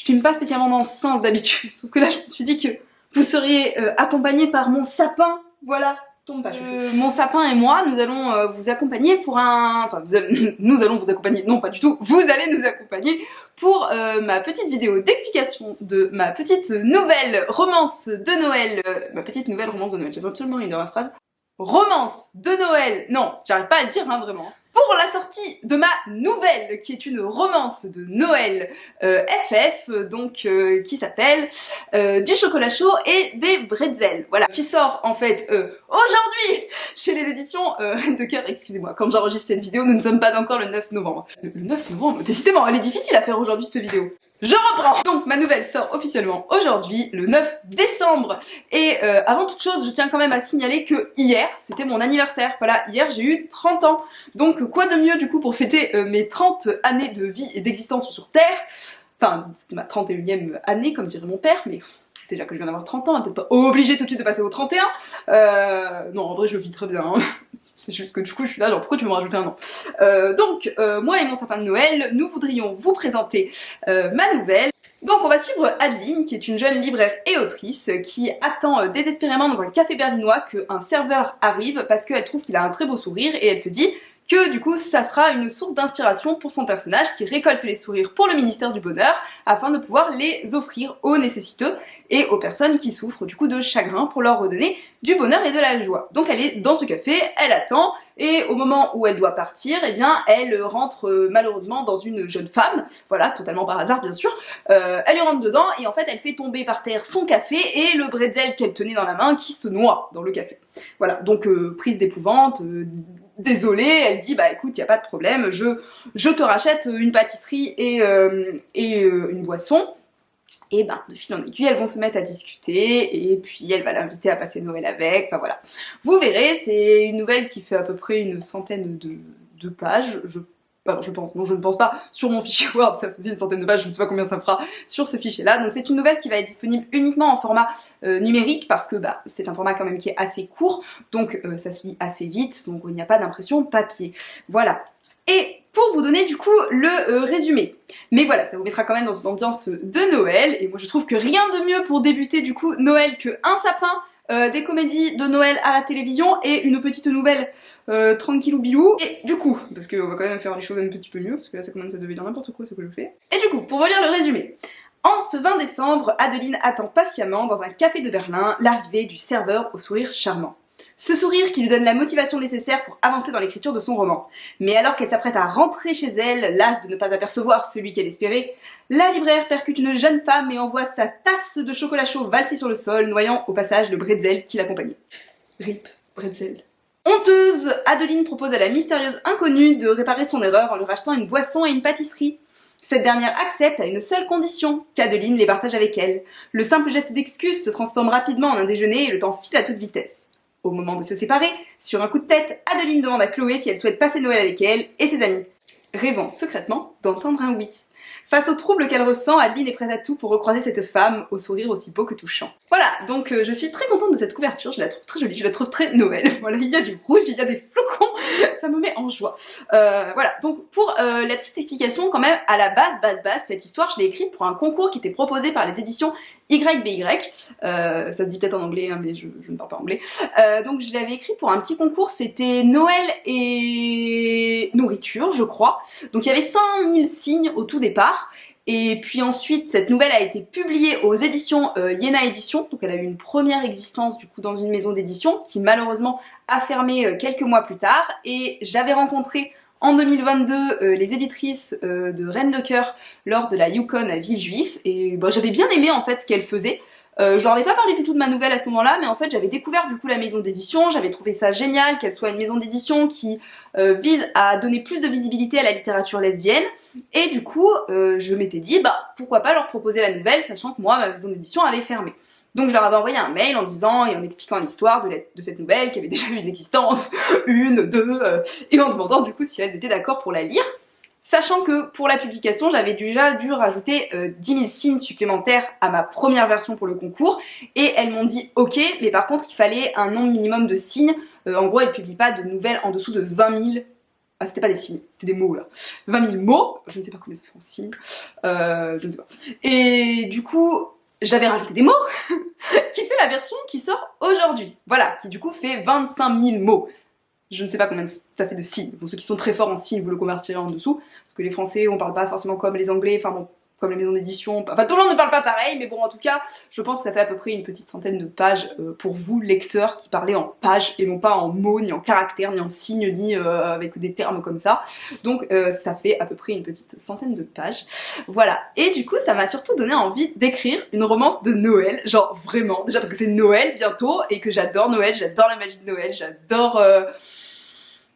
filme pas spécialement dans ce sens d'habitude, sauf que là je me suis dit que vous seriez accompagnés par mon sapin, voilà. Mon sapin et moi, nous allons vous accompagner pour un... Enfin, nous allons vous accompagner, non pas du tout, vous allez nous accompagner pour ma petite vidéo d'explication de ma petite nouvelle romance de Noël. Ma petite nouvelle romance de Noël, j'ai absolument une de ma phrase. Romance de Noël, non, j'arrive pas à le dire hein, vraiment. Pour la sortie de ma nouvelle, qui est une romance de Noël FF, donc qui s'appelle du chocolat chaud et des bretzels, voilà, qui sort en fait aujourd'hui chez les éditions Reine de Cœur, excusez-moi, quand j'enregistre cette vidéo, nous ne sommes pas encore le 9 novembre. Le 9 novembre, décidément, elle est difficile à faire aujourd'hui cette vidéo. Je reprends. Donc ma nouvelle sort officiellement aujourd'hui, le 9 décembre. Et avant toute chose, je tiens quand même à signaler que hier, c'était mon anniversaire. Voilà, hier j'ai eu 30 ans. Donc quoi de mieux du coup pour fêter mes 30 années de vie et d'existence sur Terre. Enfin, ma 31e année comme dirait mon père, mais c'est déjà que je viens d'avoir 30 ans, hein, peut-être pas obligée tout de suite de passer aux 31. Non, en vrai je vis très bien. Hein. C'est juste que du coup je suis là, genre pourquoi tu veux me rajouter un an donc moi et mon sapin de Noël, nous voudrions vous présenter ma nouvelle. Donc on va suivre Adeline, qui est une jeune libraire et autrice, qui attend désespérément dans un café berlinois qu'un serveur arrive parce qu'elle trouve qu'il a un très beau sourire et elle se dit que du coup ça sera une source d'inspiration pour son personnage qui récolte les sourires pour le ministère du Bonheur afin de pouvoir les offrir aux nécessiteux et aux personnes qui souffrent du coup de chagrin pour leur redonner du bonheur et de la joie. Donc elle est dans ce café, elle attend et au moment où elle doit partir, eh bien elle rentre malheureusement dans une jeune femme, voilà, totalement par hasard bien sûr, elle lui rentre dedans et en fait elle fait tomber par terre son café et le bretzel qu'elle tenait dans la main qui se noie dans le café. Voilà, donc prise d'épouvante, désolée, elle dit bah écoute, y a pas de problème, je te rachète une pâtisserie et une boisson. Et ben de fil en aiguille, elles vont se mettre à discuter et puis elle va l'inviter à passer Noël avec, enfin voilà. Vous verrez, c'est une nouvelle qui fait à peu près une centaine de pages, je pense, non je ne pense pas, sur mon fichier Word ça faisait une centaine de pages, je ne sais pas combien ça fera sur ce fichier là, donc c'est une nouvelle qui va être disponible uniquement en format numérique parce que bah, c'est un format quand même qui est assez court, donc ça se lit assez vite, donc il n'y a pas d'impression papier, voilà. Et pour vous donner du coup le résumé, mais voilà, ça vous mettra quand même dans une ambiance de Noël, et moi je trouve que rien de mieux pour débuter du coup Noël que un sapin, des comédies de Noël à la télévision et une petite nouvelle tranquillou bilou. Et du coup, parce qu'on va quand même faire les choses un petit peu mieux, parce que là ça commence à devenir n'importe quoi ce que je fais. Et du coup, pour vous lire le résumé. En ce 20 décembre, Adeline attend patiemment dans un café de Berlin l'arrivée du serveur au sourire charmant. Ce sourire qui lui donne la motivation nécessaire pour avancer dans l'écriture de son roman. Mais alors qu'elle s'apprête à rentrer chez elle, lasse de ne pas apercevoir celui qu'elle espérait, la libraire percute une jeune femme et envoie sa tasse de chocolat chaud valser sur le sol, noyant au passage le bretzel qui l'accompagnait. Rip, bretzel. Honteuse, Adeline propose à la mystérieuse inconnue de réparer son erreur en lui rachetant une boisson et une pâtisserie. Cette dernière accepte à une seule condition, qu'Adeline les partage avec elle. Le simple geste d'excuse se transforme rapidement en un déjeuner et le temps file à toute vitesse. Au moment de se séparer, sur un coup de tête, Adeline demande à Chloé si elle souhaite passer Noël avec elle et ses amis, rêvant secrètement d'entendre un oui. Face au trouble qu'elle ressent, Adeline est prête à tout pour recroiser cette femme au sourire aussi beau que touchant. Voilà, donc je suis très contente de cette couverture, je la trouve très jolie, je la trouve très Noël. Voilà, il y a du rouge, il y a des flocons, ça me met en joie. Voilà, donc pour la petite explication quand même, à la base, cette histoire je l'ai écrite pour un concours qui était proposé par les éditions YBY, ça se dit peut-être en anglais, hein, mais je ne parle pas anglais. Donc je l'avais écrit pour un petit concours, c'était Noël et nourriture, je crois. Donc il y avait 5000 signes au tout départ. Et puis ensuite, cette nouvelle a été publiée aux éditions Yéna Éditions. Donc elle a eu une première existence du coup dans une maison d'édition qui malheureusement a fermé quelques mois plus tard. Et j'avais rencontré en 2022 les éditrices de Reine de Cœur lors de la Yukon à Villejuif et bah, j'avais bien aimé en fait ce qu'elles faisaient. Je leur avais pas parlé du tout de ma nouvelle à ce moment-là, mais en fait j'avais découvert du coup la maison d'édition, j'avais trouvé ça génial qu'elle soit une maison d'édition qui vise à donner plus de visibilité à la littérature lesbienne, et du coup je m'étais dit bah pourquoi pas leur proposer la nouvelle, sachant que moi ma maison d'édition avait fermé. Donc je leur avais envoyé un mail en disant et en expliquant l'histoire de cette nouvelle qui avait déjà eu une existence, une, deux, et en demandant du coup si elles étaient d'accord pour la lire. Sachant que pour la publication, j'avais déjà dû rajouter 10 000 signes supplémentaires à ma première version pour le concours, et elles m'ont dit ok, mais par contre il fallait un nombre minimum de signes, en gros elles publient pas de nouvelles en dessous de 20 000 Ah, c'était pas des signes, c'était des mots là. 20 000 mots, je ne sais pas combien ça fait en signes, je ne sais pas. Et du coup, j'avais rajouté des mots qui fait la version qui sort aujourd'hui. Voilà, qui du coup fait 25 000 mots. Je ne sais pas combien ça fait de signes. Pour ceux qui sont très forts en signes, vous le convertirez en dessous. Parce que les Français, on parle pas forcément comme les Anglais, enfin bon, comme les maisons d'édition. Enfin, tout le monde ne parle pas pareil, mais bon, en tout cas, je pense que ça fait à peu près une petite centaine de pages pour vous, lecteurs, qui parlez en pages et non pas en mots, ni en caractères, ni en signes, ni avec des termes comme ça. Donc, ça fait à peu près une petite centaine de pages. Voilà. Et du coup, ça m'a surtout donné envie d'écrire une romance de Noël. Genre, vraiment. Déjà parce que c'est Noël bientôt et que j'adore Noël, j'adore la magie de Noël, j'adore...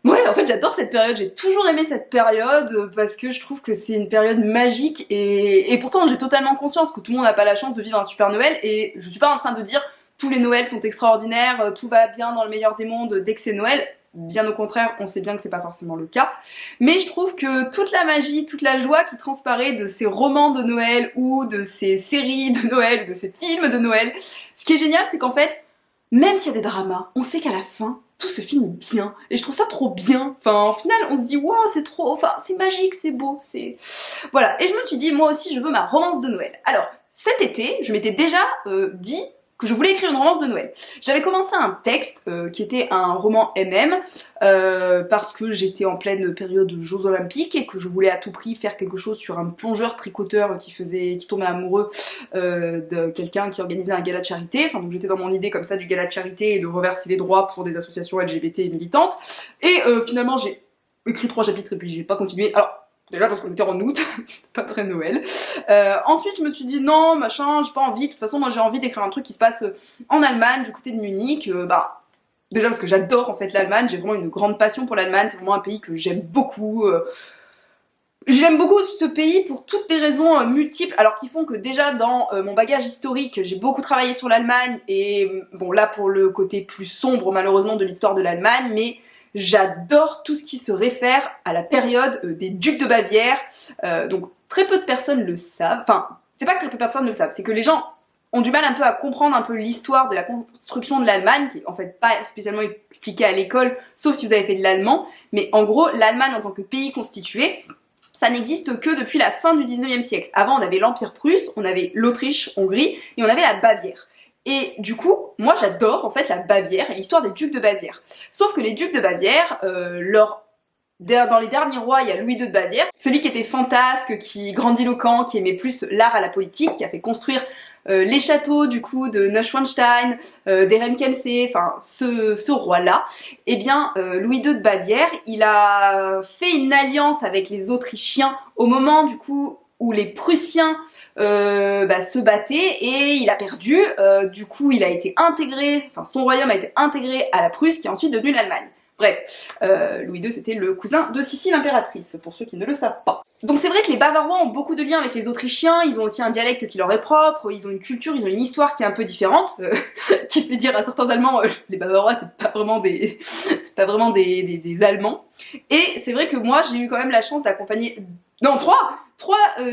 Ouais, en fait, j'adore cette période, j'ai toujours aimé cette période parce que je trouve que c'est une période magique et pourtant j'ai totalement conscience que tout le monde n'a pas la chance de vivre un super Noël et je suis pas en train de dire tous les Noëls sont extraordinaires, tout va bien dans le meilleur des mondes dès que c'est Noël. Bien au contraire, on sait bien que c'est pas forcément le cas. Mais je trouve que toute la magie, toute la joie qui transparaît de ces romans de Noël ou de ces séries de Noël, de ces films de Noël, ce qui est génial, c'est qu'en fait, même s'il y a des dramas, on sait qu'à la fin, tout se finit bien. Et je trouve ça trop bien. Enfin, au final, on se dit, waouh, c'est trop, enfin, c'est magique, c'est beau, c'est... Voilà. Et je me suis dit, moi aussi, je veux ma romance de Noël. Alors, cet été, je m'étais déjà dit que je voulais écrire une romance de Noël. J'avais commencé un texte qui était un roman MM parce que j'étais en pleine période de Jeux Olympiques et que je voulais à tout prix faire quelque chose sur un plongeur tricoteur qui tombait amoureux de quelqu'un qui organisait un gala de charité. Enfin, donc j'étais dans mon idée comme ça du gala de charité et de reverser les droits pour des associations LGBT et militantes. Et finalement, j'ai écrit 3 chapitres et puis j'ai pas continué. Alors, déjà parce qu'on était en août, c'était pas très Noël. Ensuite, je me suis dit non, machin, j'ai pas envie. De toute façon, moi j'ai envie d'écrire un truc qui se passe en Allemagne, du côté de Munich. Déjà parce que j'adore en fait l'Allemagne, j'ai vraiment une grande passion pour l'Allemagne, c'est vraiment un pays que j'aime beaucoup. J'aime beaucoup ce pays pour toutes des raisons multiples, alors qui font que déjà dans mon bagage historique, j'ai beaucoup travaillé sur l'Allemagne, et bon là pour le côté plus sombre malheureusement de l'histoire de l'Allemagne, mais j'adore tout ce qui se réfère à la période des ducs de Bavière, donc très peu de personnes le savent, enfin c'est pas que très peu de personnes le savent, c'est que les gens ont du mal un peu à comprendre un peu l'histoire de la construction de l'Allemagne, qui est en fait pas spécialement expliquée à l'école, sauf si vous avez fait de l'allemand, mais en gros l'Allemagne en tant que pays constitué, ça n'existe que depuis la fin du 19e siècle. Avant, on avait l'Empire prusse, on avait l'Autriche-Hongrie et on avait la Bavière. Et du coup, moi j'adore en fait la Bavière et l'histoire des ducs de Bavière. Sauf que les ducs de Bavière, dans les derniers rois, il y a Louis II de Bavière, celui qui était fantasque, qui grandiloquent, qui aimait plus l'art à la politique, qui a fait construire les châteaux du coup de Neuschwanstein, d'Ehrenkensee, enfin ce roi-là, eh bien Louis II de Bavière, il a fait une alliance avec les Autrichiens au moment du coup où les Prussiens se battaient et il a perdu, du coup il a été intégré, enfin son royaume a été intégré à la Prusse qui est ensuite devenue l'Allemagne. Bref, Louis II c'était le cousin de Sissi l'impératrice, pour ceux qui ne le savent pas. Donc c'est vrai que les Bavarois ont beaucoup de liens avec les Autrichiens, ils ont aussi un dialecte qui leur est propre, ils ont une culture, ils ont une histoire qui est un peu différente, qui fait dire à certains Allemands, les Bavarois c'est pas vraiment des Allemands. Et c'est vrai que moi j'ai eu quand même la chance d'accompagner, non trois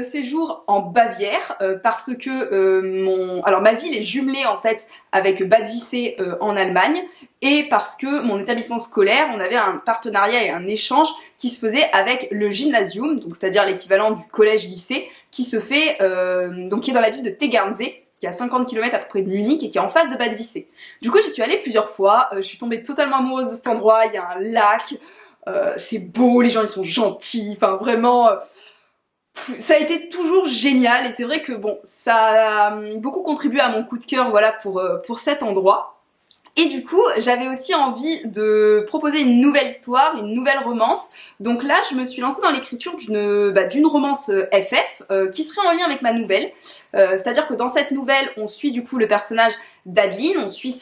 séjours en Bavière parce que alors ma ville est jumelée en fait avec Bad Vissé en Allemagne et parce que mon établissement scolaire, on avait un partenariat et un échange qui se faisait avec le gymnasium, donc c'est-à-dire l'équivalent du collège-lycée, qui se fait donc qui est dans la ville de Tegernsee, qui est à 50 km à peu près de Munich et qui est en face de Bad Vissé. Du coup, j'y suis allée plusieurs fois, je suis tombée totalement amoureuse de cet endroit, il y a un lac, c'est beau, les gens ils sont gentils, enfin vraiment ça a été toujours génial et c'est vrai que bon, ça a beaucoup contribué à mon coup de cœur voilà pour cet endroit. Et du coup, j'avais aussi envie de proposer une nouvelle histoire, une nouvelle romance. Donc là, je me suis lancée dans l'écriture d'une romance FF qui serait en lien avec ma nouvelle. C'est-à-dire que dans cette nouvelle, on suit du coup le personnage d'Adeline, on suit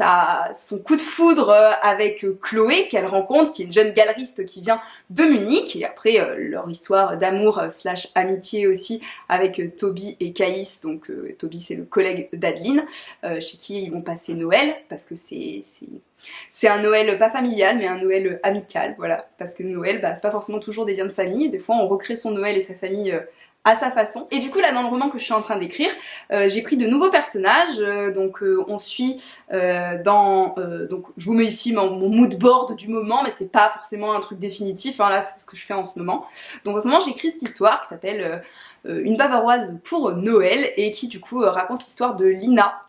son coup de foudre avec Chloé qu'elle rencontre, qui est une jeune galeriste qui vient de Munich, et après leur histoire d'amour slash amitié aussi avec Toby et Caïs, donc Toby c'est le collègue d'Adeline, chez qui ils vont passer Noël, parce que c'est C'est un Noël pas familial, mais un Noël amical, voilà. Parce que Noël, bah, c'est pas forcément toujours des liens de famille. Des fois, on recrée son Noël et sa famille à sa façon. Et du coup, là, dans le roman que je suis en train d'écrire, j'ai pris de nouveaux personnages. On suit donc, je vous mets ici mon mood board du moment, mais c'est pas forcément un truc définitif. Hein, là, c'est ce que je fais en ce moment. Donc, en ce moment, j'écris cette histoire qui s'appelle Une Bavaroise pour Noël et qui, du coup, raconte l'histoire de Lina.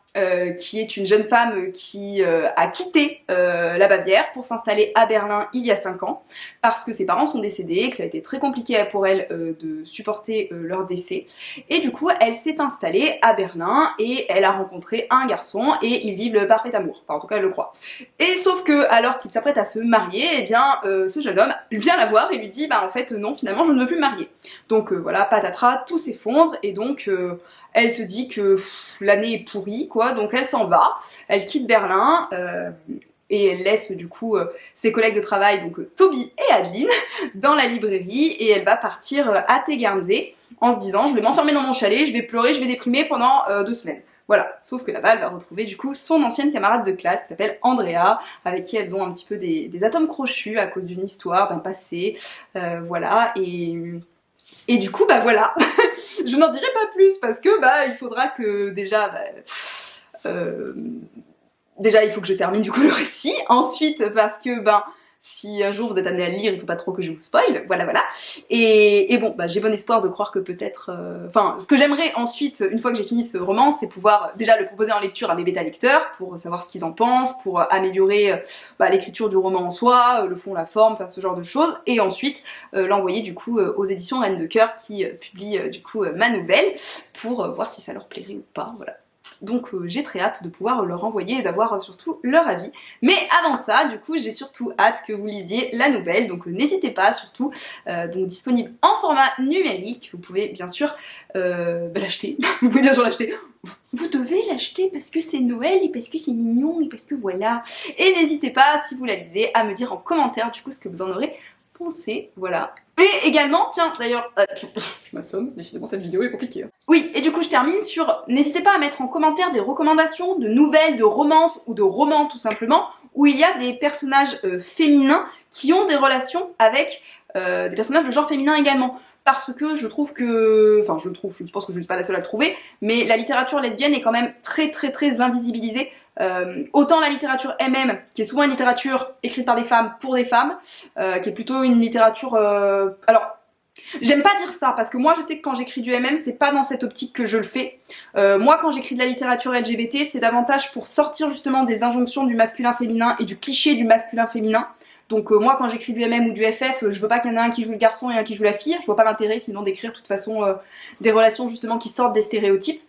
Qui est une jeune femme qui a quitté la Bavière pour s'installer à Berlin il y a 5 ans parce que ses parents sont décédés et que ça a été très compliqué pour elle de supporter leur décès. Et du coup, elle s'est installée à Berlin et elle a rencontré un garçon et ils vivent le parfait amour. Enfin, en tout cas, elle le croit. Et sauf que, alors qu'il s'apprête à se marier, eh bien, ce jeune homme vient la voir et lui dit, bah en fait, non, finalement, je ne veux plus me marier. Donc voilà, patatras, tout s'effondre et donc... elle se dit que l'année est pourrie, quoi, donc elle s'en va, elle quitte Berlin, et elle laisse du coup ses collègues de travail, donc Toby et Adeline, dans la librairie, et elle va partir à Tegernsee, en se disant, je vais m'enfermer dans mon chalet, je vais pleurer, je vais déprimer pendant 2 semaines. Voilà, sauf que là-bas, elle va retrouver du coup son ancienne camarade de classe qui s'appelle Andrea, avec qui elles ont un petit peu des atomes crochus à cause d'une histoire, d'un passé, voilà, et du coup, bah voilà, je n'en dirai pas plus parce que bah il faudra que déjà, déjà il faut que je termine du coup le récit. Ensuite parce que ben si un jour vous êtes amené à le lire, il faut pas trop que je vous spoil, voilà voilà. Et bon, bah j'ai bon espoir de croire que peut-être... Enfin, ce que j'aimerais ensuite, une fois que j'ai fini ce roman, c'est pouvoir déjà le proposer en lecture à mes bêta-lecteurs, pour savoir ce qu'ils en pensent, pour améliorer l'écriture du roman en soi, le fond, la forme, faire ce genre de choses, et ensuite l'envoyer du coup aux éditions Reine de Cœur qui publient du coup ma nouvelle, pour voir si ça leur plairait ou pas, voilà. Donc j'ai très hâte de pouvoir leur envoyer et d'avoir surtout leur avis. Mais avant ça, du coup, j'ai surtout hâte que vous lisiez la nouvelle, donc n'hésitez pas surtout, donc disponible en format numérique, vous pouvez bien sûr l'acheter, vous pouvez bien sûr l'acheter, vous devez l'acheter parce que c'est Noël et parce que c'est mignon et parce que voilà. Et n'hésitez pas, si vous la lisez, à me dire en commentaire du coup ce que vous en aurez pensé, voilà. Et également, tiens, d'ailleurs, je m'assomme, décidément cette vidéo est compliquée. Oui, et du coup je termine sur, n'hésitez pas à mettre en commentaire des recommandations de nouvelles, de romances ou de romans tout simplement, où il y a des personnages féminins qui ont des relations avec des personnages de genre féminin également. Parce que je trouve que, enfin je pense que je ne suis pas la seule à le trouver, mais la littérature lesbienne est quand même très invisibilisée. Autant la littérature MM, qui est souvent une littérature écrite par des femmes pour des femmes, qui est plutôt une littérature... alors, j'aime pas dire ça, parce que moi je sais que quand j'écris du MM, c'est pas dans cette optique que je le fais. Moi quand j'écris de la littérature LGBT, c'est davantage pour sortir justement des injonctions du masculin-féminin et du cliché du masculin-féminin. Donc moi quand j'écris du MM ou du FF, je veux pas qu'il y en ait un qui joue le garçon et un qui joue la fille, je vois pas l'intérêt sinon d'écrire de toute façon des relations justement qui sortent des stéréotypes.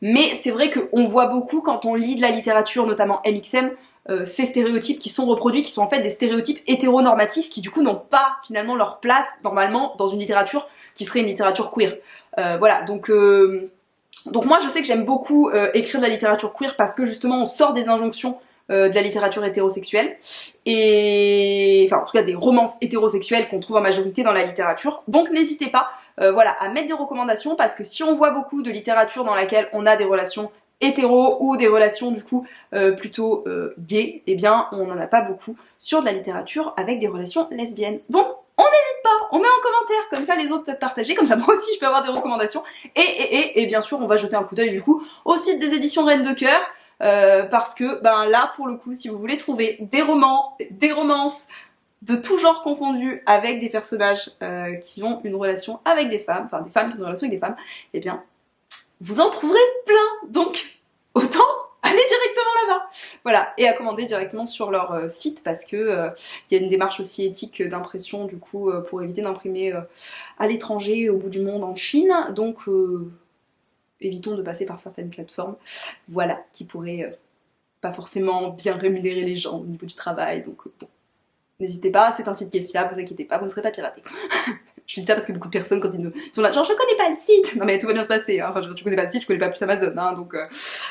Mais c'est vrai qu'on voit beaucoup quand on lit de la littérature, notamment MXM, ces stéréotypes qui sont reproduits, qui sont en fait des stéréotypes hétéronormatifs qui du coup n'ont pas finalement leur place normalement dans une littérature qui serait une littérature queer. Voilà, donc moi je sais que j'aime beaucoup écrire de la littérature queer parce que justement on sort des injonctions de la littérature hétérosexuelle, et enfin en tout cas des romances hétérosexuelles qu'on trouve en majorité dans la littérature. Donc n'hésitez pas voilà, à mettre des recommandations, parce que si on voit beaucoup de littérature dans laquelle on a des relations hétéros ou des relations du coup plutôt gays, eh bien on n'en a pas beaucoup sur de la littérature avec des relations lesbiennes. Donc on n'hésite pas, on met en commentaire, comme ça les autres peuvent partager, comme ça moi aussi je peux avoir des recommandations, et bien sûr on va jeter un coup d'œil du coup au site des éditions Reine de Cœur, parce que ben là pour le coup si vous voulez trouver des romans, des romances de tout genre confondus avec des personnages qui ont une relation avec des femmes, enfin des femmes qui ont une relation avec des femmes, eh bien vous en trouverez plein, donc autant aller directement là-bas. Voilà, et à commander directement sur leur site, parce que il y a une démarche aussi éthique d'impression du coup pour éviter d'imprimer à l'étranger, au bout du monde, en Chine, donc évitons de passer par certaines plateformes, voilà, qui pourraient pas forcément bien rémunérer les gens au niveau du travail, donc bon. N'hésitez pas, c'est un site qui est fiable, vous inquiétez pas, vous ne serez pas piraté. Je dis ça parce que beaucoup de personnes, quand ils sont là, genre je connais pas le site, non mais tout va bien se passer, hein. Enfin tu connais pas le site, je connais pas plus Amazon, hein, donc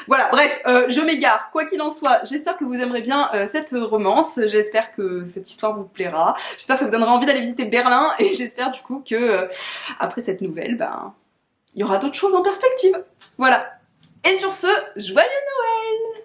voilà, bref, je m'égare, quoi qu'il en soit, j'espère que vous aimerez bien cette romance, j'espère que cette histoire vous plaira, j'espère que ça vous donnera envie d'aller visiter Berlin, et j'espère du coup que après cette nouvelle, ben, il y aura d'autres choses en perspective, voilà. Et sur ce, joyeux Noël!